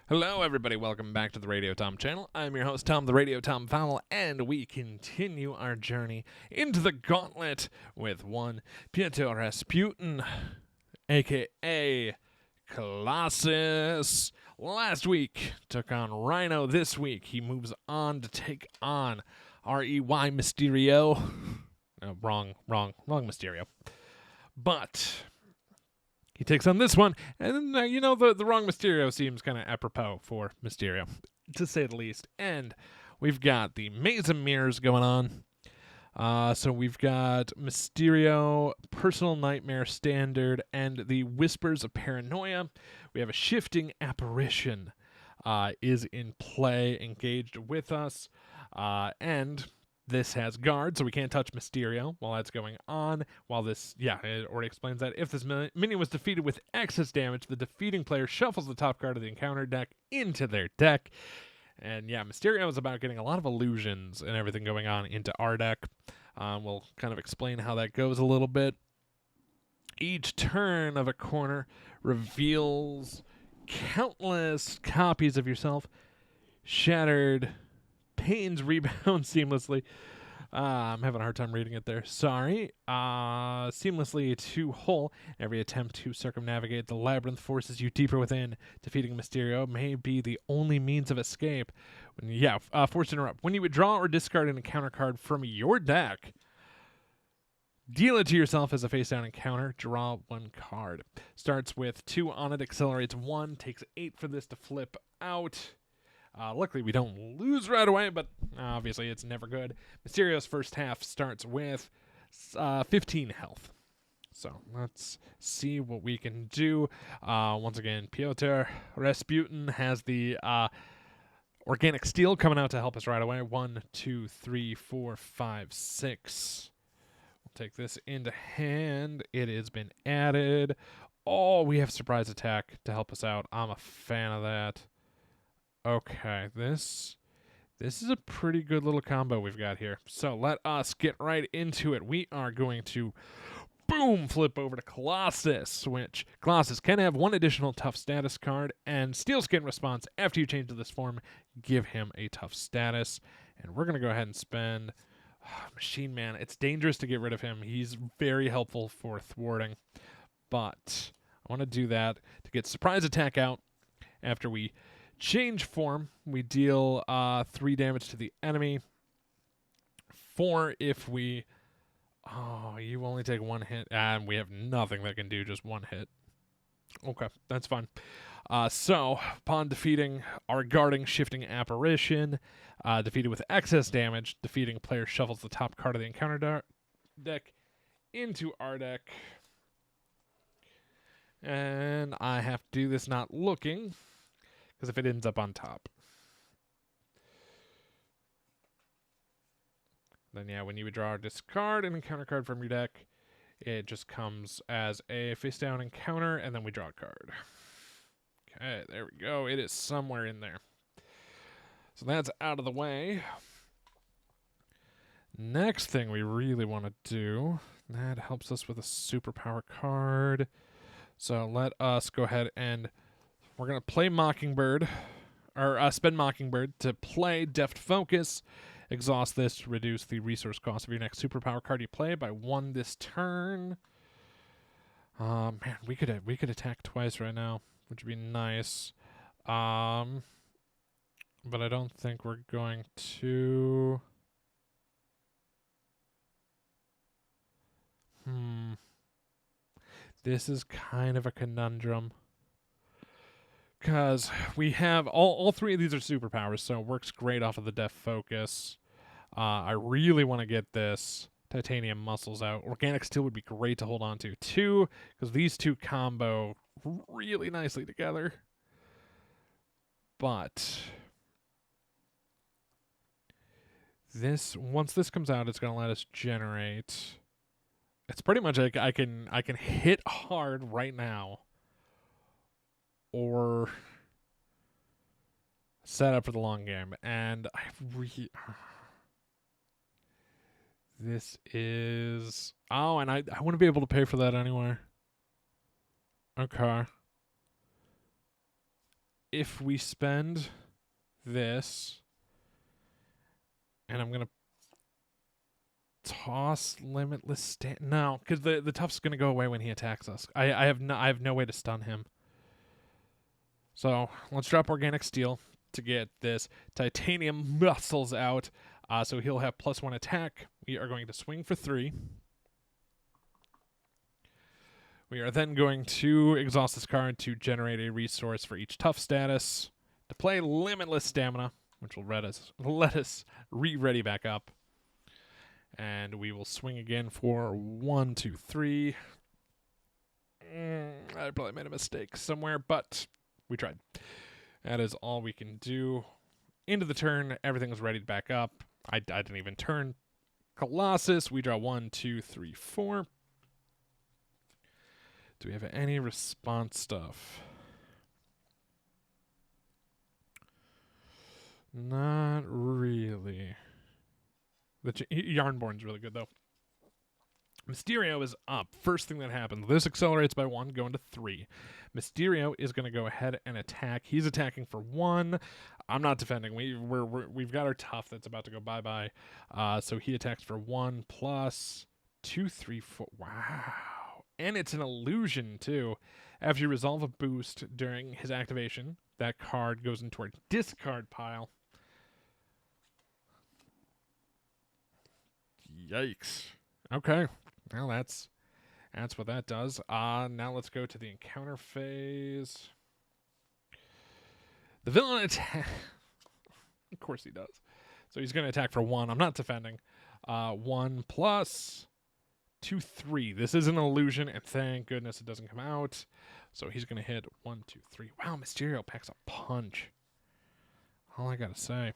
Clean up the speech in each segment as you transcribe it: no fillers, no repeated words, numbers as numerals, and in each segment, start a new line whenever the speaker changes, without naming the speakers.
Hello, everybody. Welcome back to the Radio Tom channel. I'm your host, Tom, the Radio Tom Fowl, and we continue our journey into the Gauntlet with one Pietro Rasputin, a.k.a. Colossus. Last week, took on Rhino. This week, he moves on to take on R.E.Y. Mysterio. No, wrong Mysterio. But he takes on this one, and the wrong Mysterio seems kind of apropos for Mysterio, to say the least. And we've got the Maze of Mirrors going on. So we've got Mysterio, Personal Nightmare Standard, and the Whispers of Paranoia. We have a Shifting Apparition is in play, engaged with us, and this has guard, so we can't touch Mysterio while that's going on. While this, it already explains that. If this minion was defeated with excess damage, the defeating player shuffles the top card of the encounter deck into their deck. And Mysterio is about getting a lot of illusions and everything going on into our deck. We'll kind of explain how that goes a little bit. Each turn of a corner reveals countless copies of yourself. Shattered panes rebound seamlessly. I'm having a hard time reading it there. Sorry. Seamlessly to whole. Every attempt to circumnavigate the labyrinth forces you deeper within. Defeating Mysterio may be the only means of escape. Forced to interrupt. When you withdraw or discard an encounter card from your deck, deal it to yourself as a face-down encounter. Draw one card. Starts with 2 on it. Accelerates 1. Takes 8 for this to flip out. Luckily, we don't lose right away, but obviously it's never good. Mysterio's first half starts with 15 health. So let's see what we can do. Once again, Piotr Rasputin has the Organic Steel coming out to help us right away. 1, 2, 3, 4, 5, 6. We'll take this into hand. It has been added. Oh, we have Surprise Attack to help us out. I'm a fan of that. Okay, this is a pretty good little combo we've got here. So let us get right into it. We are going to, flip over to Colossus, which Colossus can have 1 additional tough status card, and Steel Skin response after you change to this form, give him a tough status. And we're going to go ahead and spend Machine Man. It's dangerous to get rid of him. He's very helpful for thwarting, but I want to do that to get Surprise Attack out after we change form. We deal 3 damage to the enemy. 4 if we... Oh, you only take 1 hit. And we have nothing that can do just 1 hit. Okay, that's fine. So, upon defeating our guarding Shifting Apparition, defeated with excess damage, defeating player shuffles the top card of the encounter deck into our deck. And I have to do this not looking, because if it ends up on top, then when you withdraw or discard an encounter card from your deck, it just comes as a face-down encounter, and then we draw a card. Okay, there we go. It is somewhere in there. So that's out of the way. Next thing we really want to do, that helps us with a superpower card. So let us go ahead and we're going to play Mockingbird, or spend Mockingbird to play Deft Focus. Exhaust this to reduce the resource cost of your next superpower card you play by 1 this turn. Man, we could attack twice right now, which would be nice. But I don't think we're going to. This is kind of a conundrum, because we have all 3 of these are superpowers, so it works great off of the Deft Focus. I really want to get this Titanium Muscles out. Organic Steel would be great to hold on to, too, because these 2 combo really nicely together. But once this comes out, it's going to let us generate. It's pretty much like I can hit hard right now, or set up for the long game. And this is... Oh, and I wouldn't be able to pay for that anyway. Okay. if we spend this, and I'm going to toss Limitless no, because the tough's going to go away when he attacks us. I have no way to stun him. So let's drop Organic Steel to get this Titanium Muscles out. So he'll have +1 attack. We are going to swing for 3. We are then going to exhaust this card to generate a resource for each tough status. To play Limitless Stamina, which will let us re-ready back up. And we will swing again for 1, 2, 3. I probably made a mistake somewhere, but we tried. That is all we can do. Into the turn, everything's ready to back up. I didn't even turn. Colossus, we draw 1, 2, 3, 4. Do we have any response stuff? Not really. The Yarnborn's really good, though. Mysterio is up. First thing that happens, this accelerates by 1, going to 3. Mysterio is going to go ahead and attack. He's attacking for 1. I'm not defending. We've got our tough that's about to go bye-bye. So he attacks for 1 plus 2, 3, 4. Wow. And it's an illusion, too. After you resolve a boost during his activation, that card goes into our discard pile. Yikes. Okay. Well, that's what that does. Now let's go to the encounter phase. The villain attack. Of course he does. So he's going to attack for 1. I'm not defending. 1 plus 2, 3. This is an illusion, and thank goodness it doesn't come out. So he's going to hit 1, 2, 3. Wow, Mysterio packs a punch. All I got to say.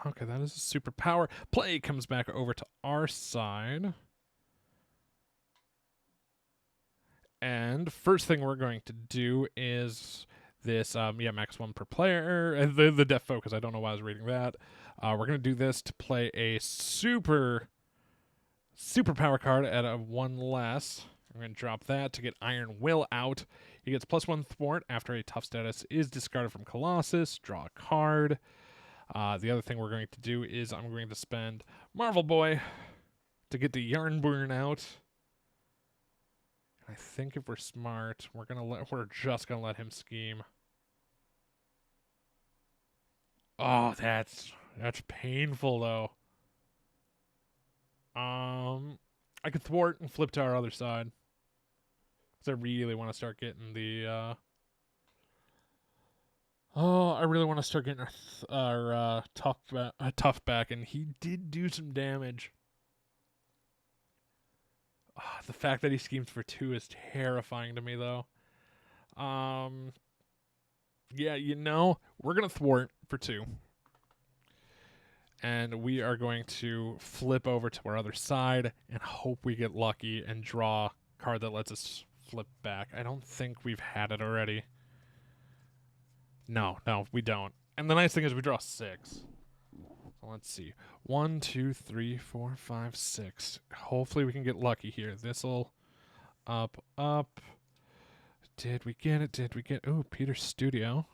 Okay, that is a superpower. Play comes back over to our side. And first thing we're going to do is this, max 1 per player. The Def Focus, I don't know why I was reading that. We're going to do this to play a superpower card at a 1 less. I'm going to drop that to get Iron Will out. He gets +1 thwart after a tough status is discarded from Colossus. Draw a card. The other thing we're going to do is I'm going to spend Marvel Boy to get the Yarnborn out. And I think if we're smart, we're just gonna let him scheme. Oh, that's painful though. I could thwart and flip to our other side. Because I really want to start getting the I really want to start getting our tough back, and he did do some damage. The fact that he schemes for 2 is terrifying to me, though. Yeah, we're going to thwart for 2. And we are going to flip over to our other side and hope we get lucky and draw a card that lets us flip back. I don't think we've had it already. No, we don't. And the nice thing is we draw 6. So let's see. 1, 2, 3, 4, 5, 6. Hopefully we can get lucky here. This'll up. Did we get it? Oh, Peter's Studio.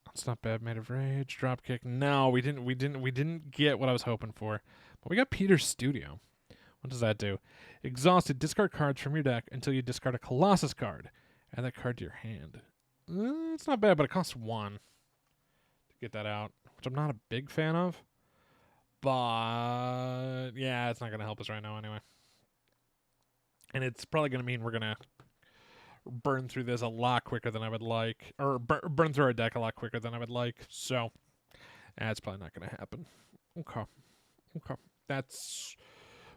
That's not bad. Made of Rage. Dropkick. No, we didn't get what I was hoping for. But we got Peter's Studio. What does that do? Exhausted. Discard cards from your deck until you discard a Colossus card. Add that card to your hand. It's not bad, but it costs 1 to get that out, which I'm not a big fan of. But yeah, it's not going to help us right now anyway. And it's probably going to mean we're going to burn through this a lot quicker than I would like. Or burn through our deck a lot quicker than I would like. So that's probably not going to happen. Okay. That's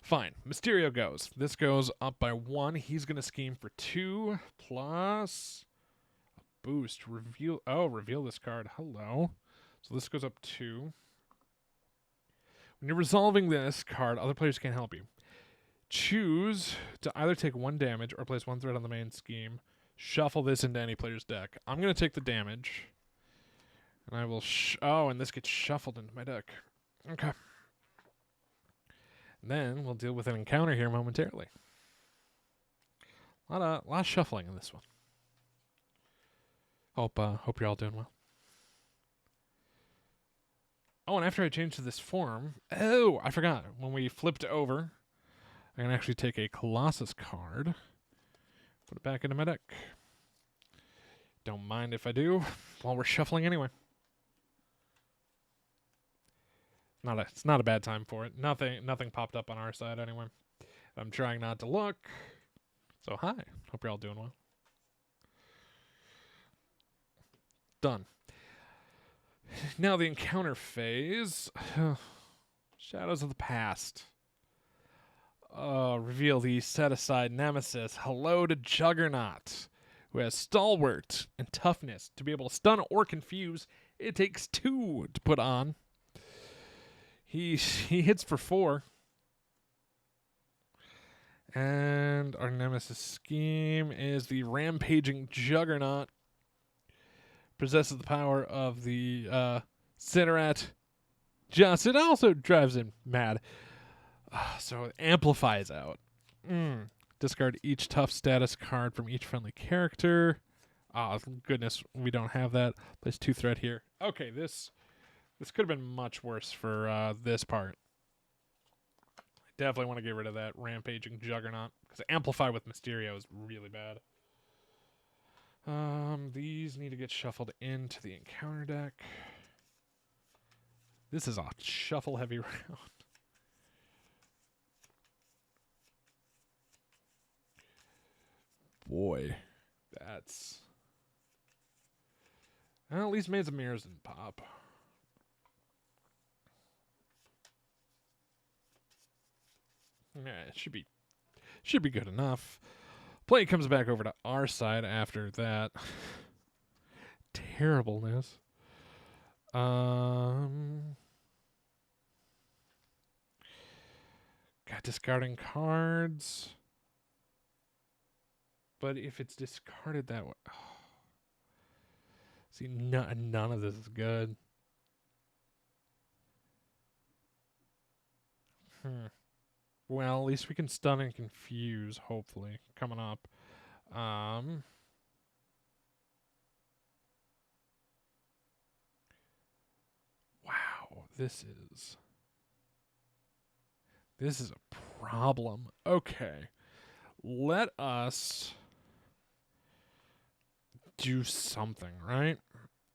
fine. Mysterio goes. This goes up by 1. He's going to scheme for 2 plus a boost. Reveal this card. Hello. So this goes up 2. When you're resolving this card, other players can't help you. Choose to either take 1 damage or place 1 threat on the main scheme. Shuffle this into any player's deck. I'm going to take the damage. And I will... and this gets shuffled into my deck. Okay. Then we'll deal with an encounter here momentarily. A lot of shuffling in this one. Hope you're all doing well. Oh, and after I change to this form, I forgot. When we flipped over, I can actually take a Colossus card, put it back into my deck. Don't mind if I do, while we're shuffling anyway. It's not a bad time for it. Nothing popped up on our side anyway. I'm trying not to look. So hi, hope you're all doing well. Done. Now the encounter phase. Shadows of the past. Reveal the set-aside nemesis. Hello to Juggernaut, who has stalwart and toughness. To be able to stun or confuse, it takes 2 to put on. He hits for 4. And our nemesis scheme is the rampaging Juggernaut. Possesses the power of the Cinerat. Just it also drives him mad. So it amplifies out. Discard each tough status card from each friendly character. Oh, goodness, we don't have that. Place 2 threat here. Okay, this could have been much worse for this part. I definitely want to get rid of that rampaging Juggernaut, because Amplify with Mysterio is really bad. These need to get shuffled into the encounter deck. This is a shuffle-heavy round. Boy, that's... Well, at least Maze of Mirrors didn't pop. Yeah, it should be good enough. Play comes back over to our side after that. Terribleness. Got discarding cards. But if it's discarded that way... Oh. See, none of this is good. Well, at least we can stun and confuse, hopefully, coming up. Wow, this is a problem. Okay. Let us do something, right?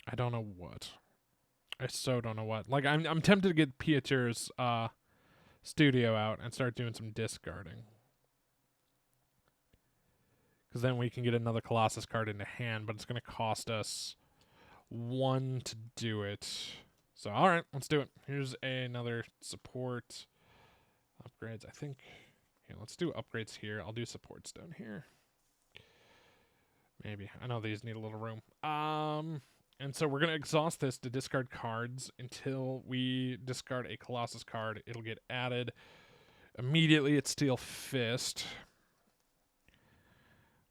I don't know what. I so don't know what. Like, I'm tempted to get Pieter's studio out and start doing some discarding. Because then we can get another Colossus card into hand, but it's going to cost us 1 to do it. So, alright, let's do it. Here's another support. Upgrades, I think. Yeah, let's do upgrades here. I'll do supports down here. Maybe. I know these need a little room. And so we're going to exhaust this to discard cards until we discard a Colossus card. It'll get added immediately at Steel Fist,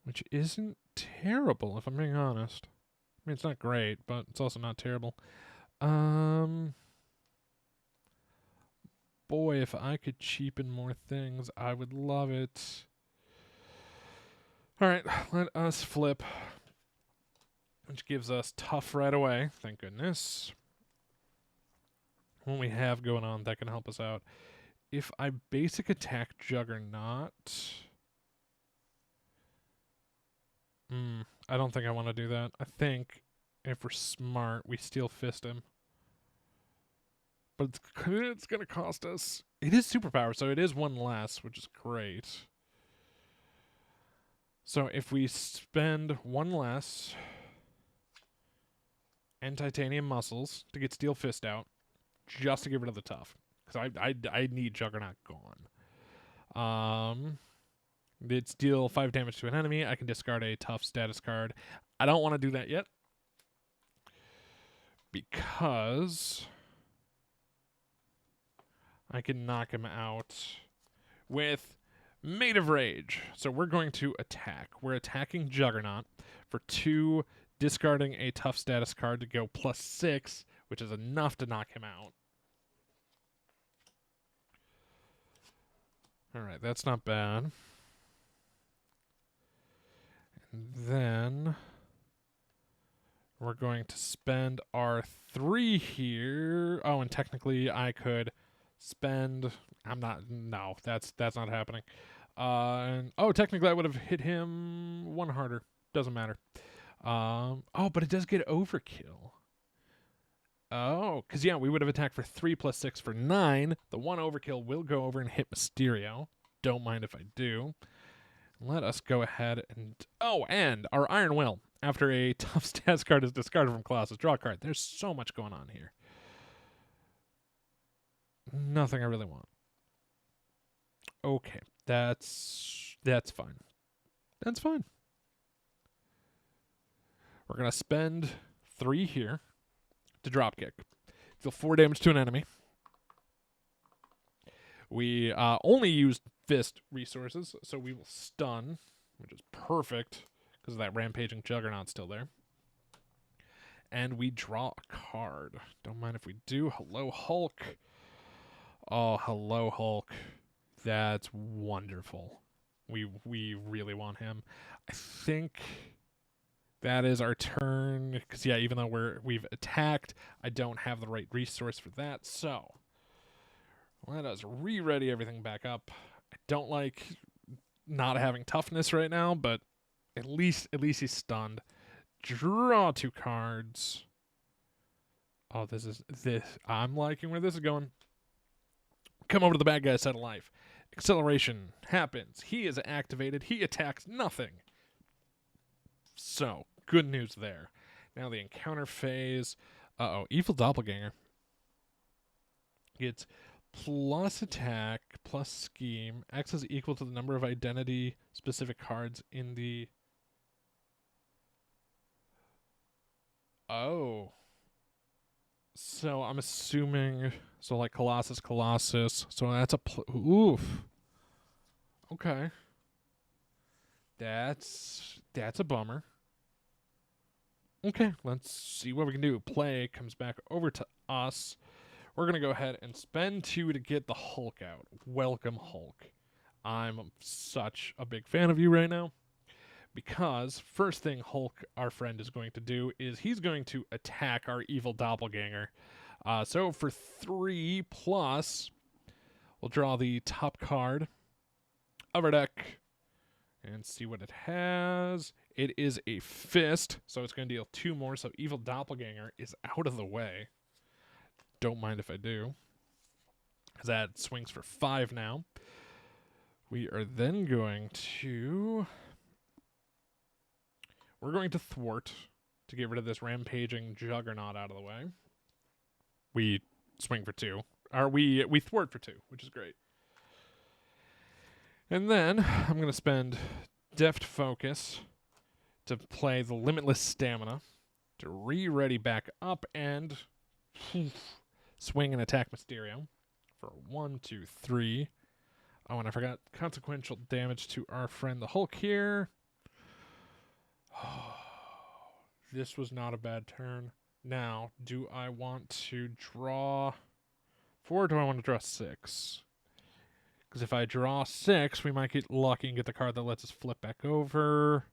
which isn't terrible, if I'm being honest. I mean, it's not great, but it's also not terrible. Boy, if I could cheapen more things, I would love it. All right, let us flip, which gives us tough right away. Thank goodness. What we have going on, that can help us out. If I basic attack Juggernaut... I don't think I want to do that. I think if we're smart, we Steel Fist him. But it's going to cost us... It is superpower, so it is 1 less, which is great. So if we spend 1 less and Titanium Muscles to get Steel Fist out, just to get rid of the tough. Because I need Juggernaut gone. It's deal 5 damage to an enemy. I can discard a tough status card. I don't want to do that yet, because I can knock him out with Maid of Rage. So we're going to attack. We're attacking Juggernaut for 2, discarding a tough status card to go +6, which is enough to knock him out. Alright, that's not bad. And then going to spend our 3 here. Oh, and technically I could spend... No, that's not happening. Technically I would have hit him 1 harder. Doesn't matter. But it does get overkill. Oh, because we would have attacked for 3 plus 6 for 9. The 1 overkill will go over and hit Mysterio. Don't mind if I do. Let us go ahead and... and our Iron Will. After a tough stats card is discarded from Colossus, draw a card. There's so much going on here. Nothing I really want. Okay, that's fine. That's fine. We're going to spend 3 here to dropkick. Deal 4 damage to an enemy. We only used fist resources, so we will stun, which is perfect because of that rampaging juggernaut still there. And we draw a card. Don't mind if we do. Hello, Hulk. Oh, hello, Hulk. That's wonderful. We really want him. I think that is our turn. Because, even though we've attacked, I don't have the right resource for that. So, let us re-ready everything back up. I don't like not having toughness right now, but at least he's stunned. Draw 2 cards. Oh, this. I'm liking where this is going. Come over to the bad guy's side of life. Acceleration happens. He is activated. He attacks nothing. So, good news there. Now the encounter phase. Evil Doppelganger. It's plus attack, plus scheme. X is equal to the number of identity-specific cards in the... Oh. So I'm assuming... So like Colossus. So that's a... Oof. Okay. That's a bummer. Okay, let's see what we can do. Play comes back over to us. We're going to go ahead and spend 2 to get the Hulk out. Welcome, Hulk. I'm such a big fan of you right now. Because first thing Hulk, our friend, is going to do is he's going to attack our evil doppelganger. So for 3 plus, we'll draw the top card of our deck and see what it has. It is a fist, so it's going to deal 2 more. So evil doppelganger is out of the way. Don't mind if I do, because that swings for 5 now. We are then going to... We're going to thwart to get rid of this rampaging juggernaut out of the way. We swing for 2. Or we thwart for 2, which is great. And then I'm going to spend Deft Focus to play the Limitless Stamina to re-ready back up and swing and attack Mysterio for 1, 2, 3. Oh, and I forgot consequential damage to our friend the Hulk here. This was not a bad turn. Now, do I want to draw 4 or do I want to draw 6? Because if I draw 6, we might get lucky and get the card that lets us flip back over.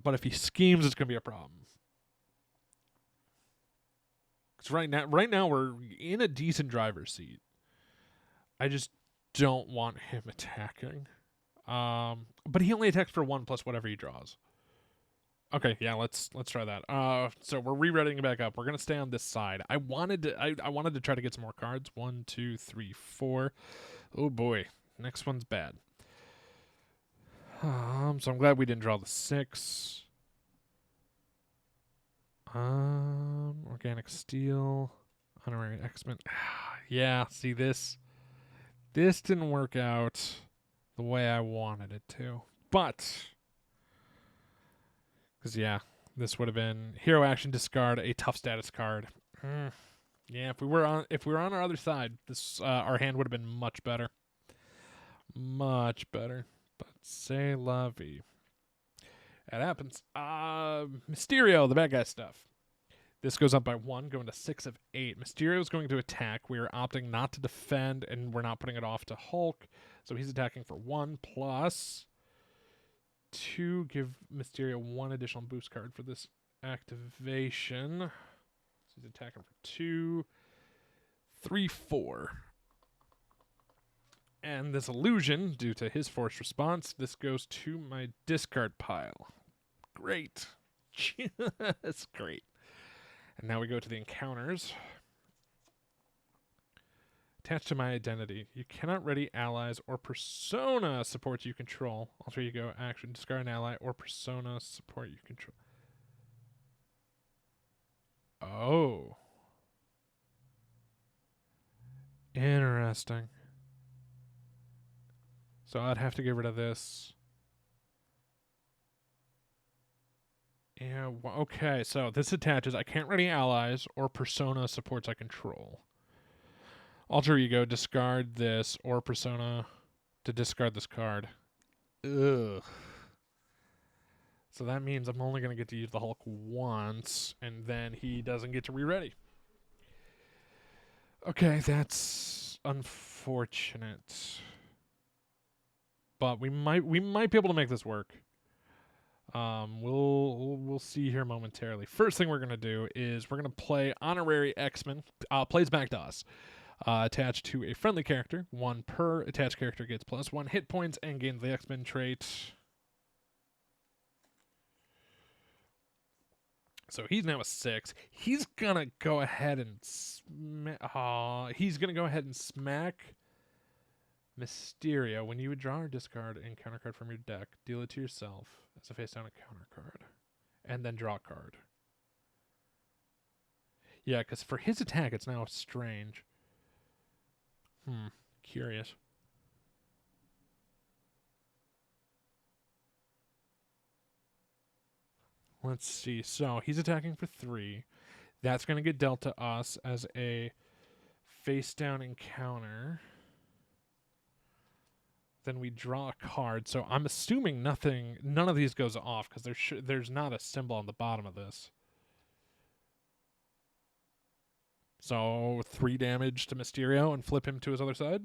But if he schemes, it's going to be a problem. Because right now we're in a decent driver's seat. I just don't want him attacking. But he only attacks for 1 plus whatever he draws. Okay, yeah, let's try that. So we're re-readying it back up. We're gonna stay on this side. I wanted to try to get some more cards. 1, 2, 3, 4. Oh boy, next one's bad. So I'm glad we didn't draw the 6. Organic Steel, Honorary X-Men. Yeah, see this didn't work out the way I wanted it to. But because this would have been hero action, discard a tough status card. Yeah, if we were on our other side, this our hand would have been much better. Much better. But c'est la vie. That happens. Mysterio, the bad guy stuff. This goes up by 1, going to 6 of 8. Mysterio is going to attack. We are opting not to defend, and we're not putting it off to Hulk. So he's attacking for 1 plus 2, give Mysterio 1 additional boost card for this activation. So he's attacking for 2, 3, 4. And this illusion, due to his force response, this goes to my discard pile. Great. That's great. And now we go to the encounters. Attached to my identity, you cannot ready allies or persona support you control. Alter ego action, discard an ally or persona support you control. Oh. Interesting. So I'd have to get rid of this. Yeah, okay, so this attaches. I can't ready allies or persona supports I control. Alter ego, discard this or persona to discard this card. Ugh. So that means I'm only going to get to use the Hulk once, and then he doesn't get to re-ready. Okay, that's unfortunate. But we might be able to make this work. We'll see here momentarily. First thing we're gonna do is we're gonna play Honorary X-Men. Plays back to us. Attached to a friendly character. 1 per attached character gets +1 hit points and gains the X-Men trait. So he's now a 6. He's gonna go ahead and smack Mysterio. When you would draw or discard an encounter card from your deck, deal it to yourself as a face down encounter card. And then draw a card. Yeah, because for his attack, it's now strange. Curious. Let's see. So he's attacking for 3. That's going to get dealt to us as a face down encounter. Then we draw a card. So I'm assuming none of these goes off because there's not a symbol on the bottom of this. So 3 damage to Mysterio and flip him to his other side.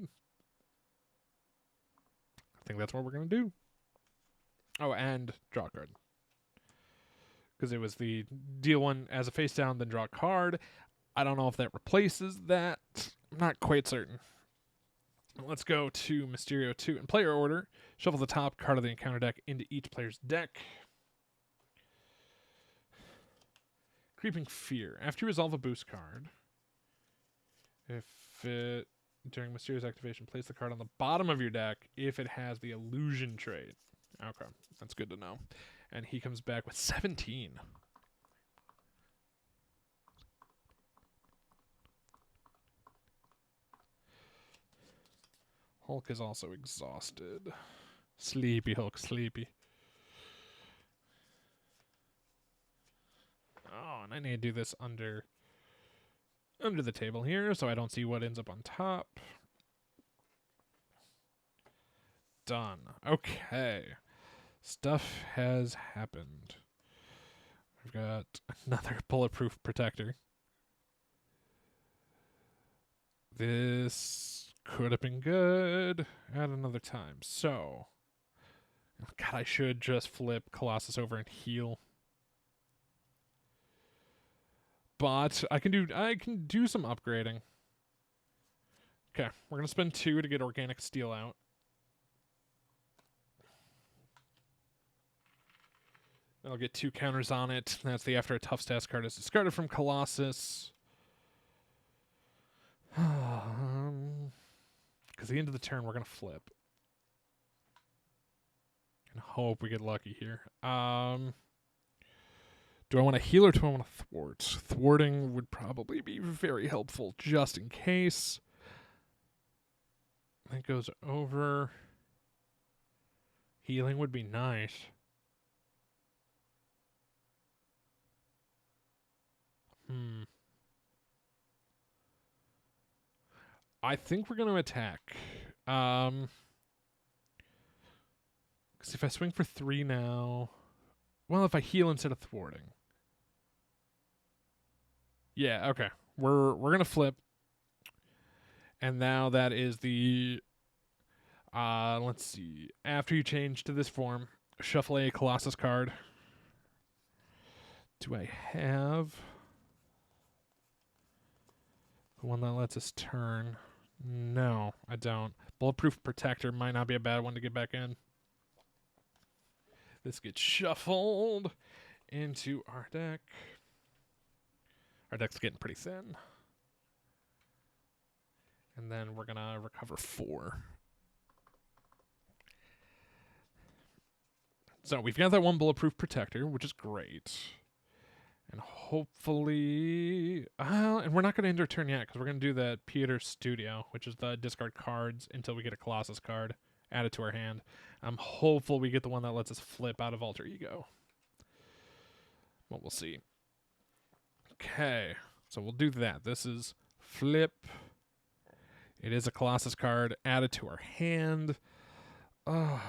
I think that's what we're going to do. Oh, and draw a card. Because it was the deal 1 as a face down, then draw a card. I don't know if that replaces that. I'm not quite certain. Let's go to Mysterio 2 in player order. Shuffle the top card of the encounter deck into each player's deck. Creeping Fear. After you resolve a boost card, during Mysterio's activation, place the card on the bottom of your deck if it has the illusion trait. Okay, that's good to know. And he comes back with 17. Hulk is also exhausted. Sleepy Hulk, sleepy. Oh, and I need to do this under the table here so I don't see what ends up on top. Done. Okay. Stuff has happened. We've got another bulletproof protector. This could have been good at another time. So, God, I should just flip Colossus over and heal. But I can do some upgrading. Okay, we're gonna spend 2 to get organic steel out. I'll get 2 counters on it. That's the after a tough stats card is discarded from Colossus. Because the end of the turn, we're going to flip. And hope we get lucky here. Do I want to heal or do I want to thwart? Thwarting would probably be very helpful just in case. That goes over. Healing would be nice. I think we're going to attack. Because if I swing for 3 now... Well, if I heal instead of thwarting. Yeah, okay. We're going to flip. And now that is the... let's see. After you change to this form, Shuffle a Colossus card. Do I have the one that lets us turn? No, I don't. Bulletproof Protector might not be a bad one to get back in. This gets shuffled into our deck. Our deck's getting pretty thin. And then we're going to recover 4. So we've got that one Bulletproof Protector, which is great. And hopefully... and we're not going to end our turn yet, because we're going to do the Peter Studio, which is the discard cards until we get a Colossus card added to our hand. I'm hopeful we get the one that lets us flip out of Alter Ego. But we'll see. Okay, so we'll do that. This is flip. It is a Colossus card added to our hand. Oh,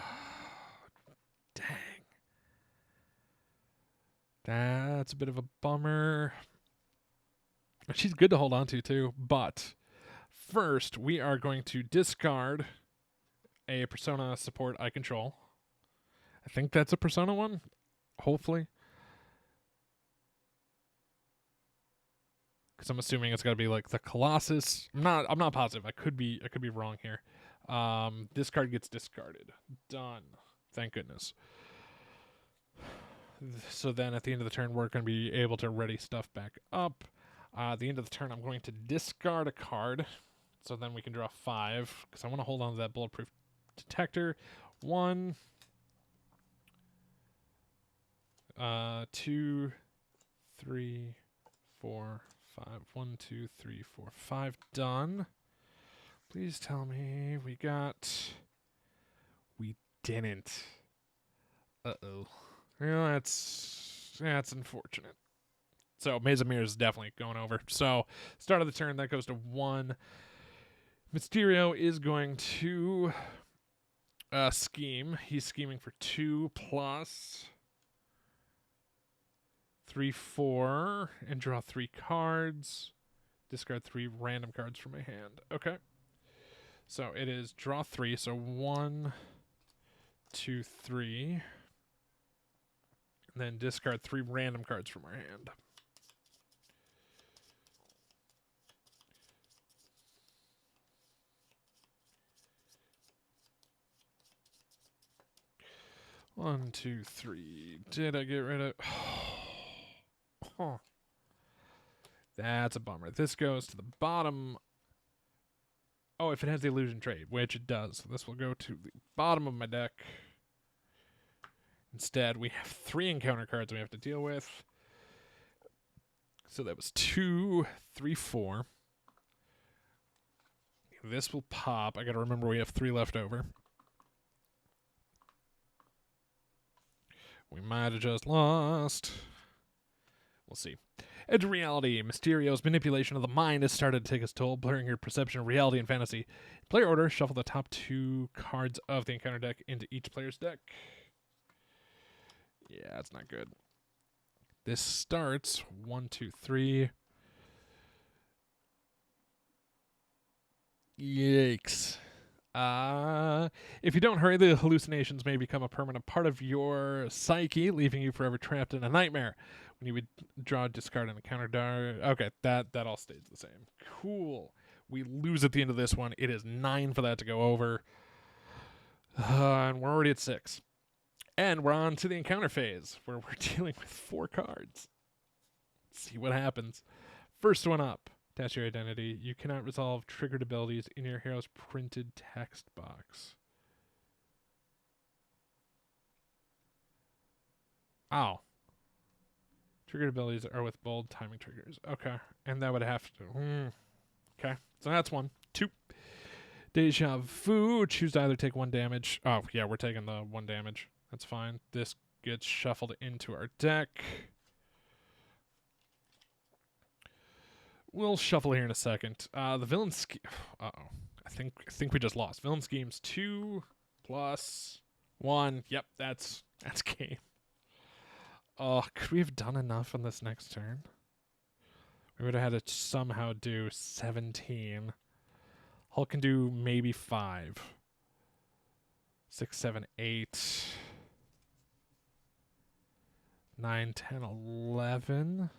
dang. That's a bit of a bummer. She's good to hold on to, too. But first, we are going to discard a Persona support I control. I think that's a Persona one, hopefully. Because I'm assuming it's got to be like the Colossus. I'm not positive. I could be wrong here. This card gets discarded. Done. Thank goodness. So then at the end of the turn, we're going to be able to ready stuff back up. At the end of the turn, I'm going to discard a card. So then we can draw 5. Because I want to hold on to that Bulletproof Detector. 1, 2, 3, 4, 5. 1, 2, 3, 4, 5. Done. Please tell me we got... We didn't. Uh-oh. Well, that's unfortunate. So Maze of Mirrors is definitely going over. So start of the turn, that goes to 1. Mysterio is going to scheme. He's scheming for 2 plus 3, 4, and draw 3 cards. Discard 3 random cards from my hand. Okay. So it is draw 3. So 1, 2, 3. And then discard 3 random cards from our hand. One, 2, 3. Did I get rid of... Oh. That's a bummer. This goes to the bottom. Oh, if it has the illusion trait, which it does. So this will go to the bottom of my deck. Instead, we have 3 encounter cards we have to deal with. So that was 2, 3, 4. This will pop. I got to remember we have 3 left over. We might have just lost. We'll see. Edge of Reality. Mysterio's manipulation of the mind has started to take its toll, blurring your perception of reality and fantasy. Player order, shuffle the top 2 cards of the encounter deck into each player's deck. Yeah, that's not good. This starts 1, 2, 3. Yikes. If you don't hurry, the hallucinations may become a permanent part of your psyche, leaving you forever trapped in a nightmare. When you would draw, discard, and encounter dark. Okay, that all stays the same. Cool. We lose at the end of this one. It is 9 for that to go over. And we're already at 6. And we're on to the encounter phase, where we're dealing with 4 cards. Let's see what happens. First one up. Attach your identity. You cannot resolve triggered abilities in your hero's printed text box. Ow. Triggered abilities are with bold timing triggers. Okay. And that would have to... Okay. So that's 1. 2. Deja Vu. Choose to either take 1 damage. Oh, yeah, we're taking the 1 damage. That's fine. This gets shuffled into our deck. We'll shuffle here in a second. The villain scheme... Uh-oh. I think we just lost. Villain schemes 2 plus 1. Yep, that's game. Oh, could we have done enough on this next turn? We would have had to somehow do 17. Hulk can do maybe 5. 6, 7, 8. 9, 10, 11.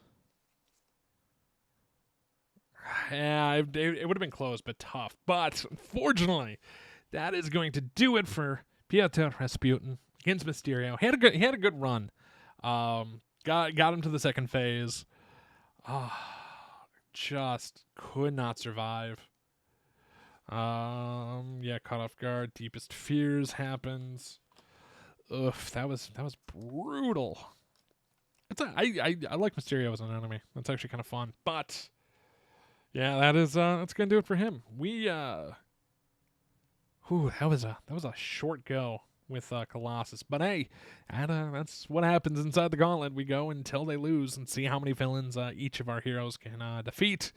Yeah, it would have been close, but tough. But unfortunately, that is going to do it for Piotr Rasputin against Mysterio. He had a good run. Got him to the second phase. Just could not survive. Yeah, caught off guard. Deepest fears happens. Ugh, that was brutal. I like Mysterio as an enemy. That's actually kind of fun. But yeah, that's gonna do it for him. That was a short go with Colossus. But hey, that's what happens inside the Gauntlet. We go until they lose and see how many villains each of our heroes can defeat.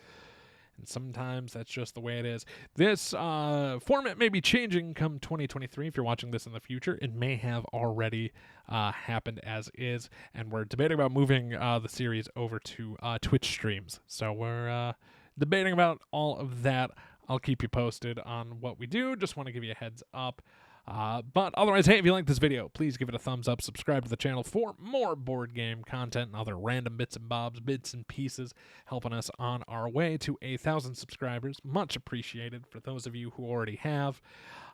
And sometimes that's just the way it is. This format may be changing come 2023. If you're watching this in the future, it may have already happened as is. And we're debating about moving the series over to Twitch streams. So we're debating about all of that. I'll keep you posted on what we do. Just want to give you a heads up. But otherwise, hey, if you like this video, please give it a thumbs up, subscribe to the channel for more board game content and other random bits and bobs, bits and pieces, helping us on our way to 1,000 subscribers. Much appreciated for those of you who already have,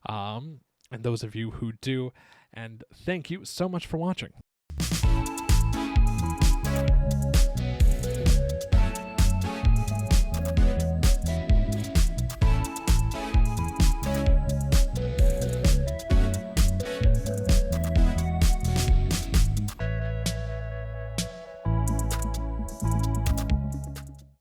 and those of you who do. And thank you so much for watching.